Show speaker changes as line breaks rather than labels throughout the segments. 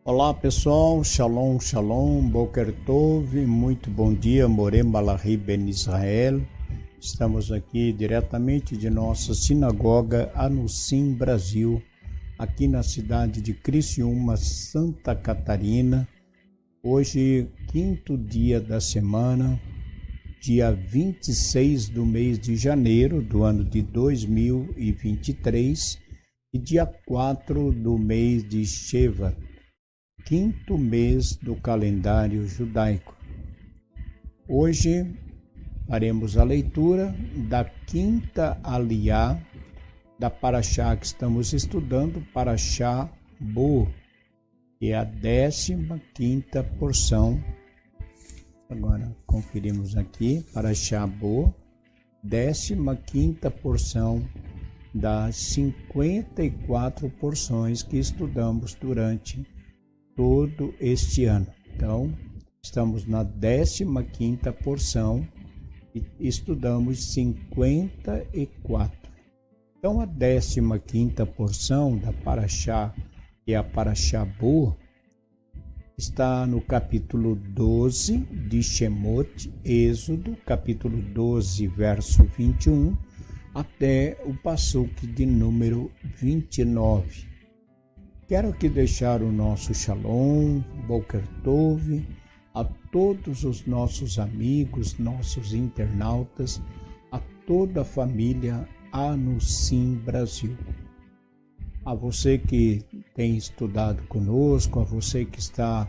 Olá pessoal, Shalom, Shalom, Boker Tov, muito bom dia, Morem Malachi Ben Israel. Estamos aqui diretamente de nossa sinagoga Anusim Brasil, aqui na cidade de Criciúma, Santa Catarina. Hoje, quinto dia da semana, dia 26 do mês de janeiro do ano de 2023 e dia 4 do mês de Shevat, quinto mês do calendário judaico. Hoje faremos a leitura da quinta aliá da Parashá que estamos estudando, Parashá Bo, que é a 15ª porção. Agora conferimos aqui, Parashá Bo, 15ª porção das 54 porções que estudamos durante todo este ano. Então, estamos na 15ª porção e estudamos 54. Então, a 15ª porção da Parashá, que é a Parashá Bo, está no capítulo 12 de Shemot, Êxodo, capítulo 12, verso 21, até o passuque de número 29. Quero aqui deixar o nosso Shalom, Boker Tov, a todos os nossos amigos, nossos internautas, a toda a família Anusim Brasil. A você que tem estudado conosco, a você que está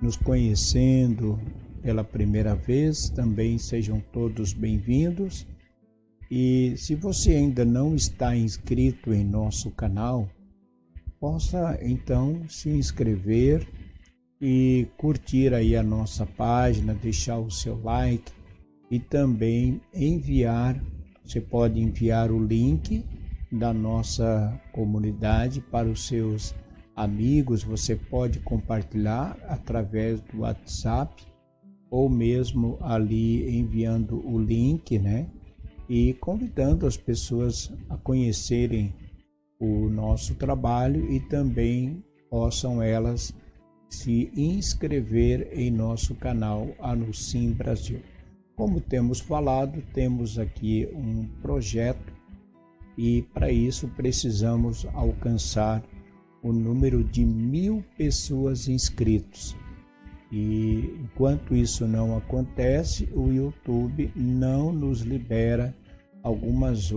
nos conhecendo pela primeira vez, também sejam todos bem-vindos. E se você ainda não está inscrito em nosso canal, possa então se inscrever e curtir aí a nossa página, deixar o seu like e também você pode enviar o link da nossa comunidade para os seus amigos, você pode compartilhar através do WhatsApp ou mesmo ali enviando o link, e convidando as pessoas a conhecerem o nosso trabalho e também possam elas se inscrever em nosso canal Anusim Brasil. Como temos falado, temos aqui um projeto e para isso precisamos alcançar o número de 1000 pessoas inscritas. E enquanto isso não acontece, o YouTube não nos libera alguns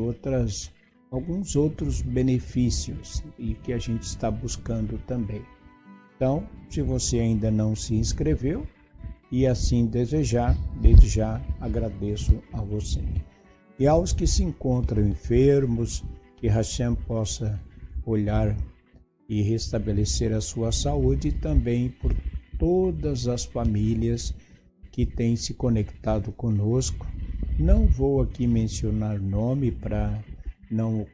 outros benefícios e que a gente está buscando também. Então, se você ainda não se inscreveu e assim desejar, desde já agradeço a você. E aos que se encontram enfermos, que Hashem possa olhar e restabelecer a sua saúde, e também por todas as famílias que têm se conectado conosco. Não vou aqui mencionar nome para não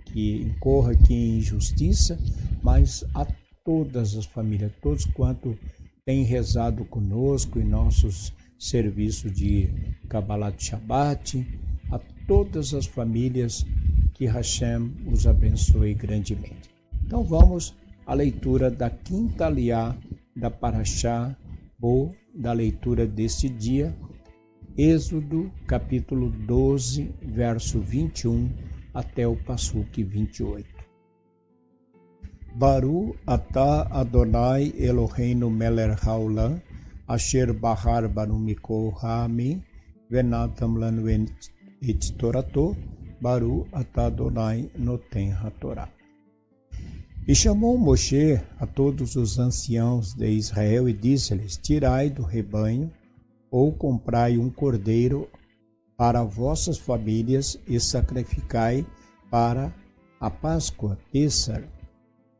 que incorra aqui em injustiça, mas a todas as famílias, todos quanto têm rezado conosco em nossos serviços de Kabbalat Shabbat, a todas as famílias, que Hashem os abençoe grandemente. Então vamos à leitura da quinta aliá da Parashá Bo, da leitura deste dia, Êxodo, capítulo 12, verso 21, até o passuque 28. Baru atah Adonai Eloheinu melech haolam, asher bahar banu mikol ha'amim, venatam lanu et torato, Baru atah Adonai noten hatorá. E chamou Moshe a todos os anciãos de Israel e disse-lhes: tirai do rebanho ou comprai um cordeiro para vossas famílias e sacrificai para a Páscoa, Pêssar,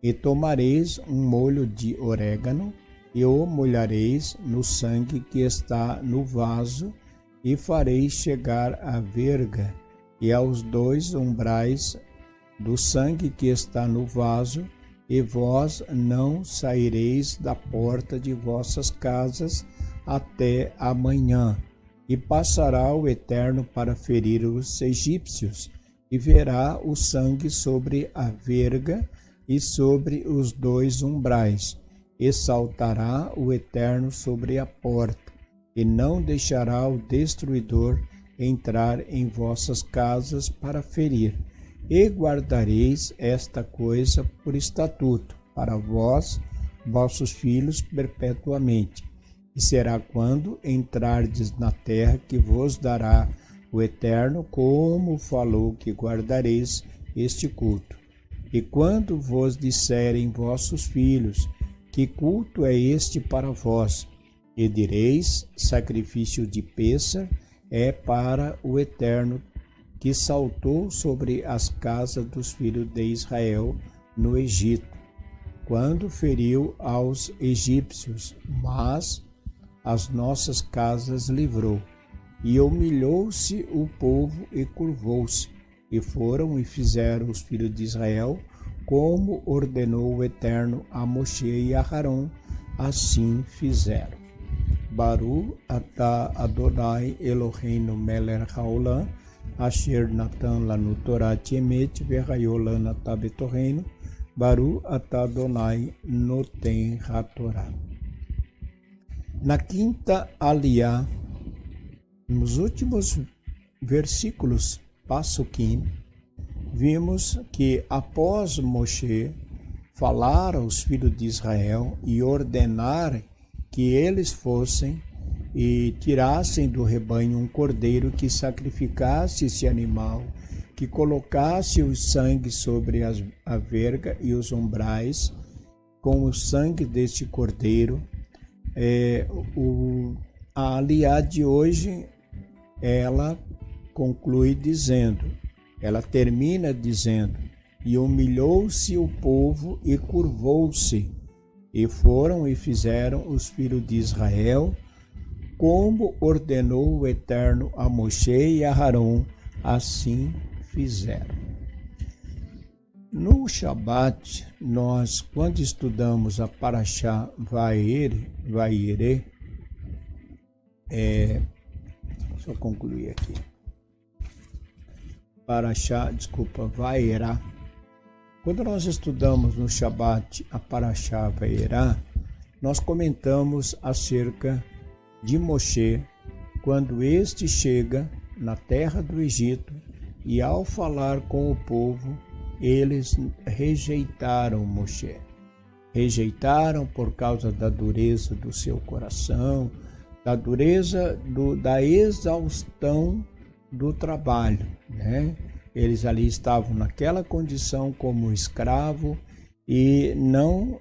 e tomareis um molho de orégano e o molhareis no sangue que está no vaso e fareis chegar à verga e aos 2 umbrais do sangue que está no vaso, e vós não saireis da porta de vossas casas até amanhã, e passará o Eterno para ferir os egípcios, e verá o sangue sobre a verga e sobre os 2 umbrais, exaltará o Eterno sobre a porta, e não deixará o destruidor entrar em vossas casas para ferir. E guardareis esta coisa por estatuto para vós, vossos filhos, perpetuamente. E será quando entrardes na terra que vos dará o Eterno, como falou que guardareis este culto. E quando vos disserem vossos filhos, que culto é este para vós? E direis, sacrifício de Pêssar é para o Eterno, que saltou sobre as casas dos filhos de Israel no Egito, quando feriu aos egípcios, mas as nossas casas livrou. E humilhou-se o povo e curvou-se, e foram e fizeram os filhos de Israel, como ordenou o Eterno a Moshe e a Arão, assim fizeram. Baru atah Adonai Eloheinu melech haolam, asher natan lanu Torat emet vehayo lana betorreino, Baru atah Adonai noten hatorá. Na quinta aliá, nos últimos versículos, Passuquim, vimos que após Moshe falar aos filhos de Israel e ordenar que eles fossem e tirassem do rebanho um cordeiro que sacrificasse esse animal, que colocasse o sangue sobre a verga e os umbrais, com o sangue deste cordeiro. A aliá de hoje, ela conclui dizendo, ela termina dizendo, e humilhou-se o povo e curvou-se, e foram e fizeram os filhos de Israel, como ordenou o Eterno a Moshe e a Arão, assim fizeram. No Shabat, nós, quando estudamos a Parashá Vaierê, deixa eu concluir aqui. Vaierá. Quando nós estudamos no Shabat a Parashá Vaierá, nós comentamos acerca de Moshe, quando este chega na terra do Egito e ao falar com o povo, eles rejeitaram Moshe. Rejeitaram por causa da dureza do seu coração, da dureza da exaustão do trabalho, né? Eles ali estavam naquela condição como escravo e não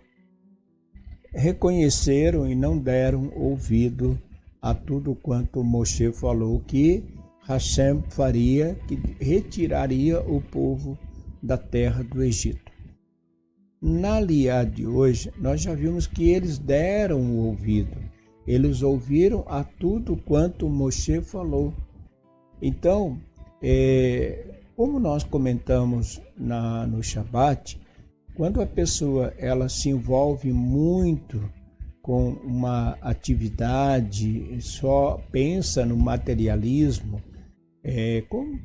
reconheceram e não deram ouvido a tudo quanto Moshe falou que Hashem faria, que retiraria o povo da terra do Egito. Na aliá de hoje, nós já vimos que eles deram o ouvido, eles ouviram a tudo quanto Moshe falou. Então, como nós comentamos no Shabat, quando a pessoa ela se envolve muito com uma atividade, só pensa no materialismo,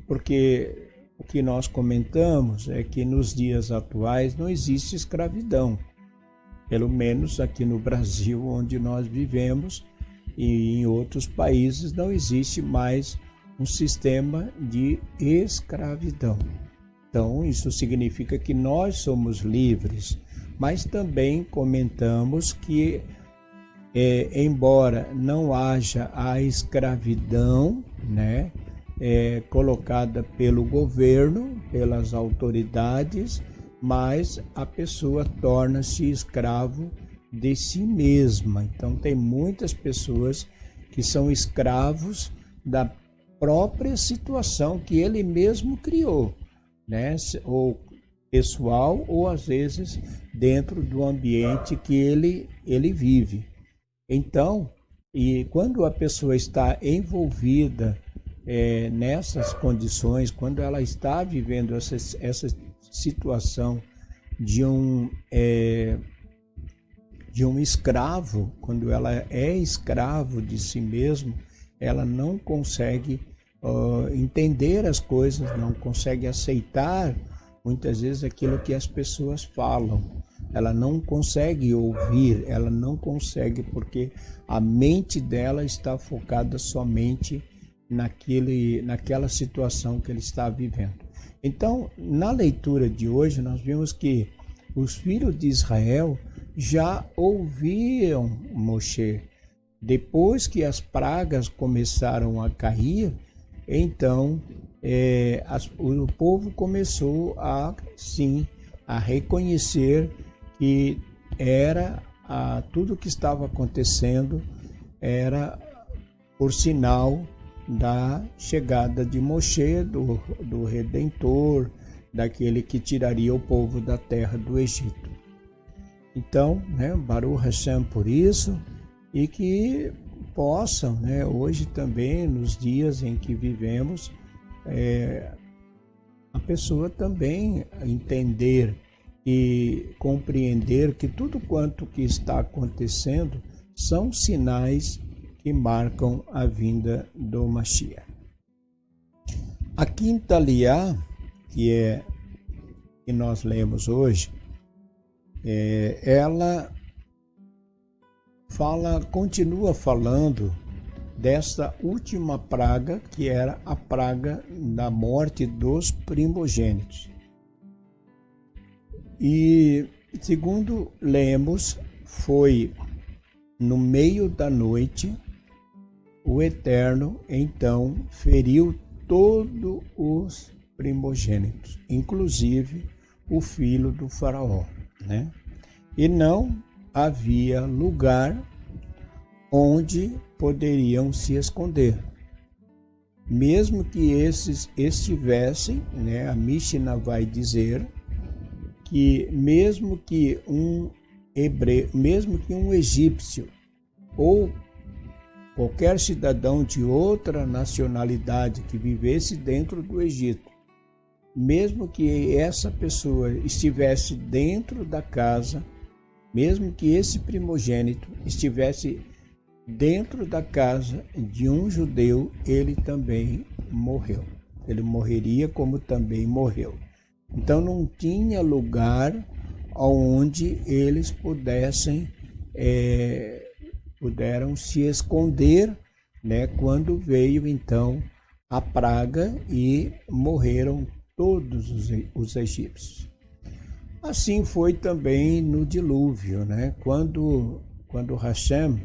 porque o que nós comentamos é que nos dias atuais não existe escravidão, pelo menos aqui no Brasil, onde nós vivemos, e em outros países não existe mais um sistema de escravidão. Então, isso significa que nós somos livres, mas também comentamos que, embora não haja a escravidão, né, colocada pelo governo, pelas autoridades, mas a pessoa torna-se escravo de si mesma. Então, tem muitas pessoas que são escravos da própria situação que ele mesmo criou, né? Ou pessoal, ou às vezes dentro do ambiente que ele vive. Então, e quando a pessoa está envolvida nessas condições, quando ela está vivendo essa situação de um escravo, quando ela é escravo de si mesmo, ela não consegue entender as coisas, não consegue aceitar muitas vezes aquilo que as pessoas falam. ela não consegue ouvir, ela não consegue, porque a mente dela está focada somente naquela situação que ele está vivendo. Então, na leitura de hoje, nós vimos que os filhos de Israel já ouviam Moshe. Depois que as pragas começaram a cair, então o povo começou a reconhecer que tudo que estava acontecendo era por sinal da chegada de Moshe, do Redentor, daquele que tiraria o povo da terra do Egito. Então, Baruch Hashem por isso, e que possam, hoje também, nos dias em que vivemos, a pessoa também entender e compreender que tudo quanto que está acontecendo são sinais que marcam a vinda do Mashiach. A quinta aliá, que nós lemos hoje, ela continua falando desta última praga, que era a praga da morte dos primogênitos. E, segundo lemos, foi no meio da noite, o Eterno, então, feriu todos os primogênitos, inclusive o filho do faraó, E não havia lugar onde poderiam se esconder. Mesmo que esses estivessem, a Mishnah vai dizer que mesmo que um egípcio ou qualquer cidadão de outra nacionalidade que vivesse dentro do Egito, mesmo que essa pessoa estivesse dentro da casa, mesmo que esse primogênito estivesse dentro da casa de um judeu, ele também morreu. Ele morreria como também morreu. Então não tinha lugar onde eles puderam se esconder, quando veio então a praga e morreram todos os egípcios. Assim foi também no dilúvio, quando Hashem,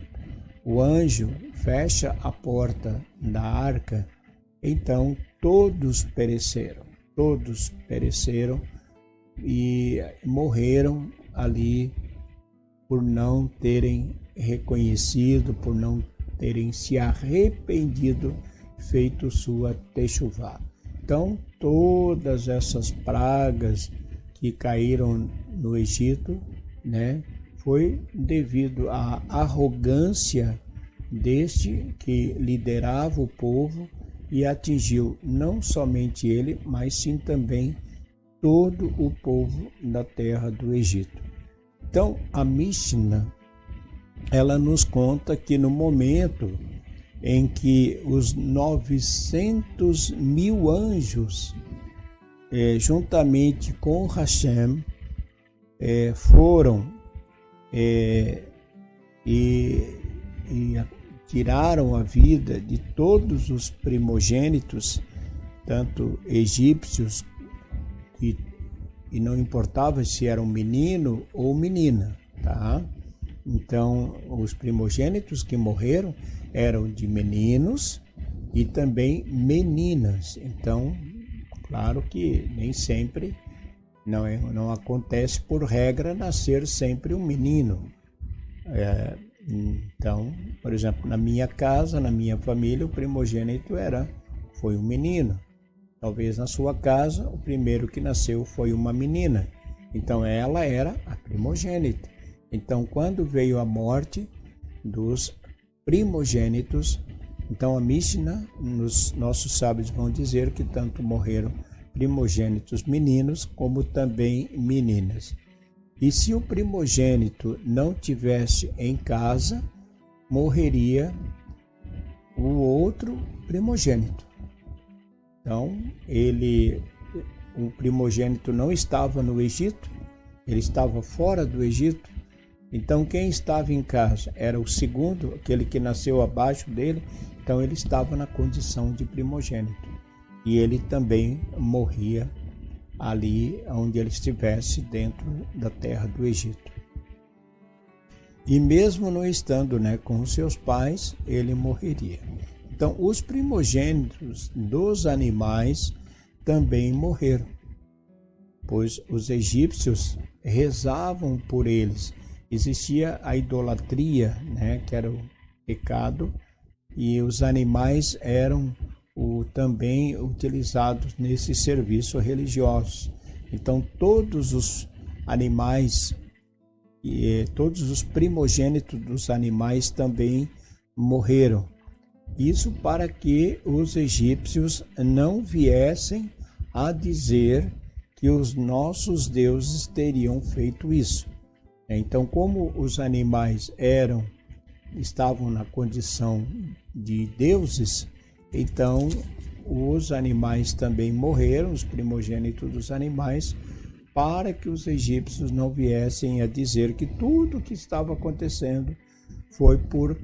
o anjo, fecha a porta da arca, então todos pereceram e morreram ali por não terem reconhecido, por não terem se arrependido, feito sua techuvá. Então, todas essas pragas que caíram no Egito, foi devido à arrogância deste que liderava o povo e atingiu não somente ele, mas sim também todo o povo da terra do Egito. Então, a Mishnah, ela nos conta que no momento em que os 900 mil anjos, juntamente com Hashem, foram e tiraram a vida de todos os primogênitos, tanto egípcios, e não importava se era um menino ou menina, tá? Então, os primogênitos que morreram eram de meninos e também meninas. Então, claro que nem sempre, não acontece por regra nascer sempre um menino. Então, por exemplo, na minha casa, na minha família, o primogênito foi um menino. Talvez na sua casa, o primeiro que nasceu foi uma menina. Então, ela era a primogênita. Então, quando veio a morte dos primogênitos, então a Mishnah, nossos sábios vão dizer que tanto morreram primogênitos meninos como também meninas. E se o primogênito não tivesse em casa, morreria o outro primogênito. Então, o primogênito não estava no Egito, ele estava fora do Egito. Então quem estava em casa era o segundo, aquele que nasceu abaixo dele, então ele estava na condição de primogênito. E ele também morria ali onde ele estivesse dentro da terra do Egito. E mesmo não estando, com os seus pais, ele morreria. Então os primogênitos dos animais também morreram, pois os egípcios rezavam por eles. Existia a idolatria, que era o pecado, e os animais eram também utilizados nesse serviço religioso. Então todos os animais e todos os primogênitos dos animais também morreram. Isso para que os egípcios não viessem a dizer que os nossos deuses teriam feito isso. Então, como os animais estavam na condição de deuses, então os animais também morreram, os primogênitos dos animais, para que os egípcios não viessem a dizer que tudo o que estava acontecendo foi por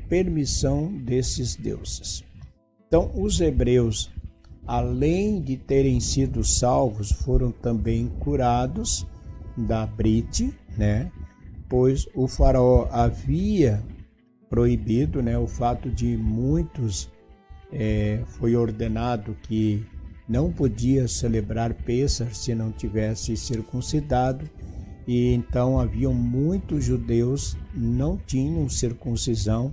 permissão desses deuses. Então, os hebreus, além de terem sido salvos, foram também curados da brite, pois o faraó havia proibido, o fato de muitos, foi ordenado que não podia celebrar Pêssar se não tivesse circuncidado, e então haviam muitos judeus não tinham circuncisão.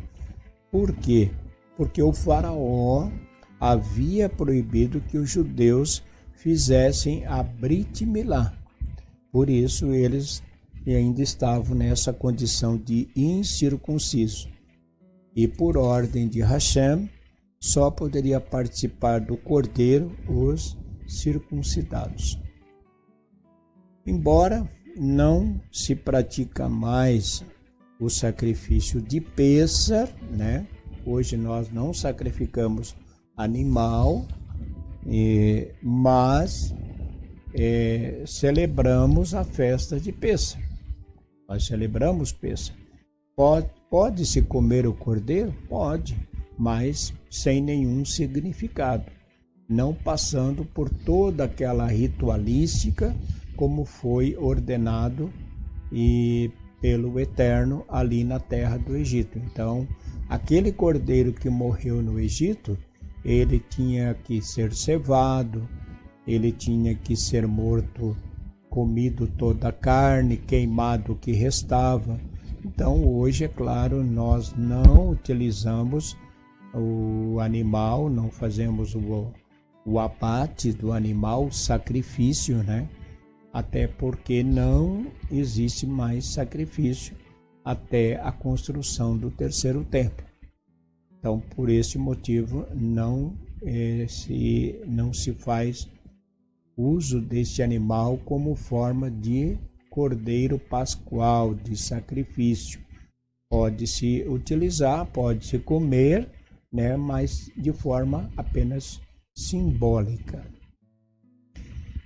Por quê? Porque o faraó havia proibido que os judeus fizessem a Brit Milá. Por isso eles ainda estavam nessa condição de incircunciso. E por ordem de Hashem, só poderia participar do cordeiro os circuncidados. Embora não se pratica mais o sacrifício de Pêssar, Hoje nós não sacrificamos animal, mas celebramos a festa de Pêssar. Nós celebramos Pêssar. Pode-se comer o cordeiro? Pode, mas sem nenhum significado, não passando por toda aquela ritualística como foi ordenado pelo Eterno ali na terra do Egito. Então, aquele cordeiro que morreu no Egito, ele tinha que ser cevado, ele tinha que ser morto, comido toda a carne, queimado o que restava. Então, hoje, é claro, nós não utilizamos o animal, não fazemos o abate do animal, o sacrifício, Até porque não existe mais sacrifício até a construção do terceiro templo. Então, por esse motivo, não se faz uso deste animal como forma de cordeiro pascual, de sacrifício. Pode-se utilizar, pode-se comer, mas de forma apenas simbólica.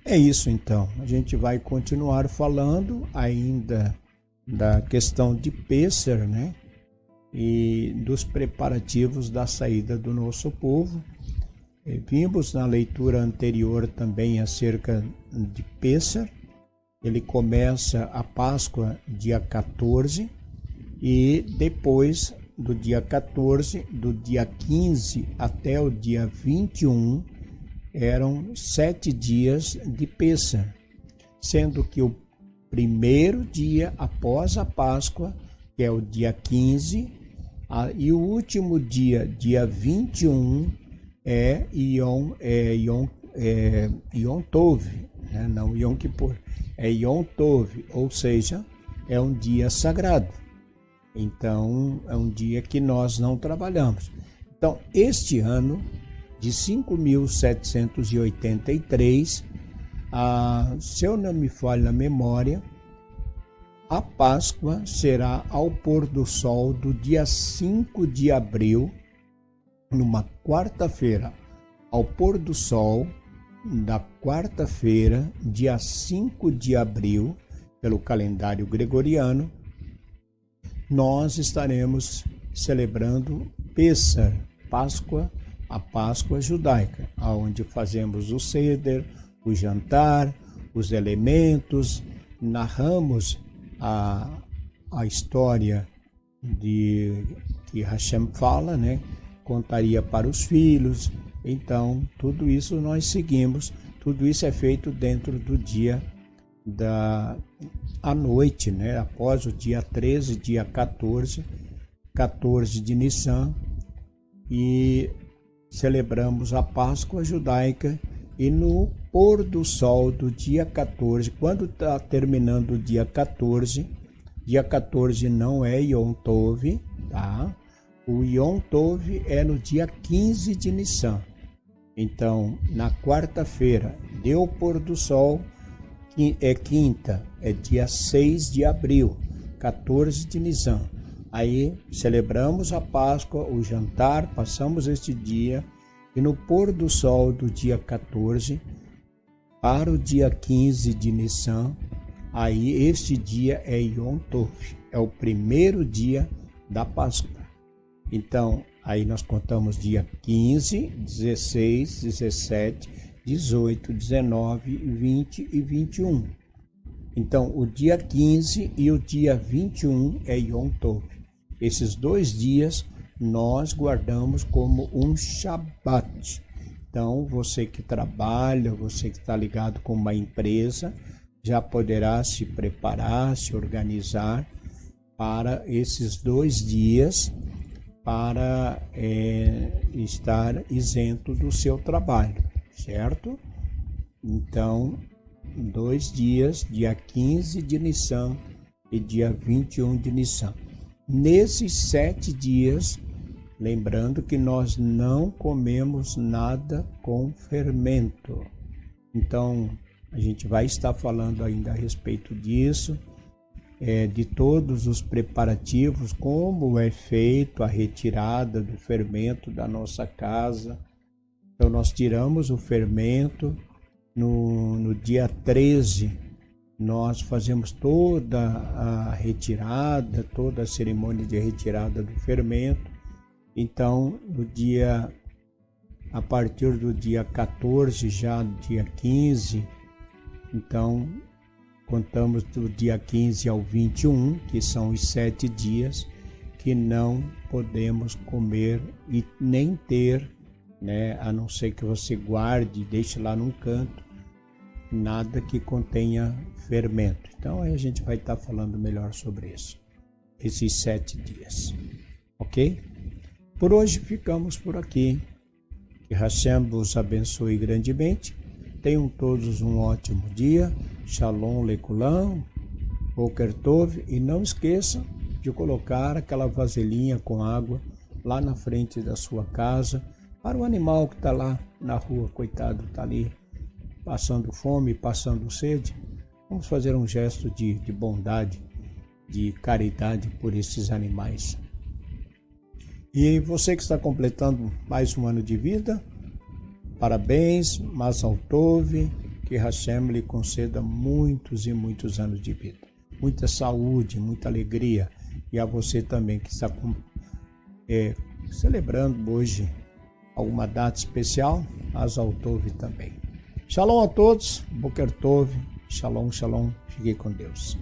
É isso então, a gente vai continuar falando ainda da questão de Pêssar, e dos preparativos da saída do nosso povo. Vimos na leitura anterior também acerca de Pêssar. Ele começa a Páscoa dia 14 e depois do dia 14, do dia 15 até o dia 21, eram 7 dias de Pêssar, sendo que o primeiro dia após a Páscoa, que é o dia 15, e o último dia, dia 21, é Yom Tov, não Yom Kippur, é Yom Tov, ou seja, é um dia sagrado. Então, é um dia que nós não trabalhamos. Então, este ano de 5.783, se eu não me falha a memória, a Páscoa será ao pôr do sol do dia 5 de abril, numa quarta-feira, ao pôr do sol da quarta-feira, dia 5 de abril, pelo calendário gregoriano, nós estaremos celebrando Pêssar, Páscoa, a Páscoa judaica, onde fazemos o Seder, o jantar, os elementos, narramos a história de que Hashem fala, né? Contaria para os filhos. Então, tudo isso nós seguimos, tudo isso é feito dentro do dia à noite, né? Após o dia 13, dia 14 de Nissan, e celebramos a Páscoa judaica, e no pôr do sol do dia 14, quando está terminando o dia 14 não é Yom Tov, tá? O Yom Tov é no dia 15 de Nissan. Então, na quarta-feira, deu o pôr do sol, é quinta, é dia 6 de abril, 14 de Nissan. Aí celebramos a Páscoa, o jantar, passamos este dia, e no pôr do sol do dia 14 para o dia 15 de Nissan, aí este dia é Yom Tov, é o primeiro dia da Páscoa. Então, aí nós contamos dia 15, 16, 17, 18, 19, 20 e 21. Então, o dia 15 e o dia 21 é Yom Tov. Esses 2 dias nós guardamos como um Shabat. Então, você que trabalha, você que está ligado com uma empresa, já poderá se preparar, se organizar para esses 2 dias, para estar isento do seu trabalho, certo? Então, 2 dias, dia 15 de Nissan e dia 21 de Nissan. Nesses 7 dias, lembrando que nós não comemos nada com fermento. Então, a gente vai estar falando ainda a respeito disso, de todos os preparativos, como é feito a retirada do fermento da nossa casa. Então, nós tiramos o fermento no dia 13, nós fazemos toda a retirada, toda a cerimônia de retirada do fermento. Então, a partir do dia 14, já dia 15, então contamos do dia 15 ao 21, que são os 7 dias que não podemos comer e nem ter, né, a não ser que você guarde e deixe lá num canto, nada que contenha fermento. Então aí a gente vai estar falando melhor sobre isso, esses 7 dias, ok? Por hoje ficamos por aqui. Que Hashem vos abençoe grandemente. Tenham todos um ótimo dia. Shalom Lekulam, Boker Tov. E não esqueçam de colocar aquela vasilhinha com água lá na frente da sua casa, para o animal que está lá na rua, coitado, está ali passando fome, passando sede. Vamos fazer um gesto de bondade, de caridade por esses animais. E você que está completando mais um ano de vida, parabéns, Mazal Tov, que Hashem lhe conceda muitos e muitos anos de vida. Muita saúde, muita alegria. E a você também que está celebrando hoje alguma data especial, Mazal Tov também. Shalom a todos, Boker Tov, Shalom, Shalom, fiquem com Deus.